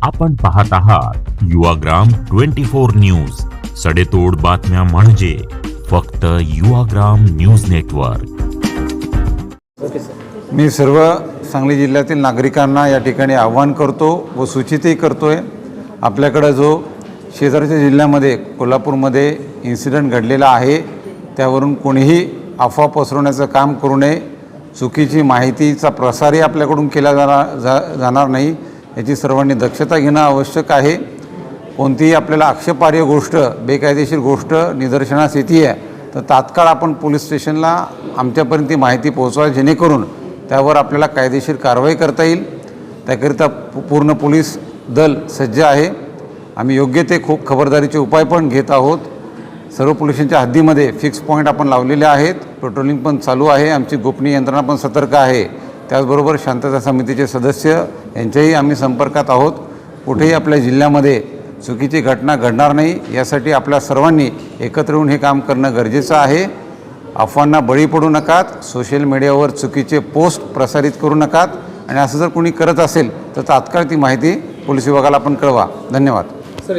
आपण पाहत आहात युवाग्राम 24 न्यूज. सडेतोड बातम्या म्हणजे फक्त युवाग्राम न्यूज नेटवर्क. मी सर्व सांगली जिल्ह्यातील नागरिकांना या ठिकाणी आव्हान करतो व सूचितही करतोय. आपल्याकडे जो शेजारच्या जिल्ह्यामध्ये कोल्हापूरमध्ये इन्सिडेंट घडलेला आहे त्यावरून कोणीही अफवा पसरवण्याचं काम करू नये. चुकीची माहितीचा प्रसारही आपल्याकडून केला जाणार नाही याची सर्वांनी दक्षता घेणं आवश्यक आहे. कोणतीही आपल्याला आक्षेपार्ह गोष्ट बेकायदेशीर गोष्ट निदर्शनास येते आहे तर तात्काळ आपण पोलीस स्टेशनला आमच्यापर्यंत ती माहिती पोहोचवा जेणेकरून त्यावर आपल्याला कायदेशीर कारवाई करता येईल. त्याकरिता पूर्ण पोलीस दल सज्ज आहे. आम्ही योग्य ते खूप खबरदारीचे उपाय पण घेत आहोत. सर्व पोलिसांच्या हद्दीमध्ये फिक्स पॉईंट आपण लावलेले आहेत. पेट्रोलिंग पण चालू आहे. आमची गोपनीय यंत्रणा पण सतर्क आहे. त्याचबरोबर शांतता समितीचे सदस्य यांच्याही आम्ही संपर्कात आहोत. कुठेही आपल्या जिल्ह्यामध्ये चुकीची घटना घडणार नाही यासाठी आपल्या सर्वांनी एकत्र येऊन हे काम करणं गरजेचं आहे. अफवांना बळी पडू नकात. सोशल मीडियावर चुकीचे पोस्ट प्रसारित करू नकात आणि असं जर कोणी करत असेल तर तात्काळ ती माहिती पोलीस विभागाला आपण कळवा. धन्यवाद. सर,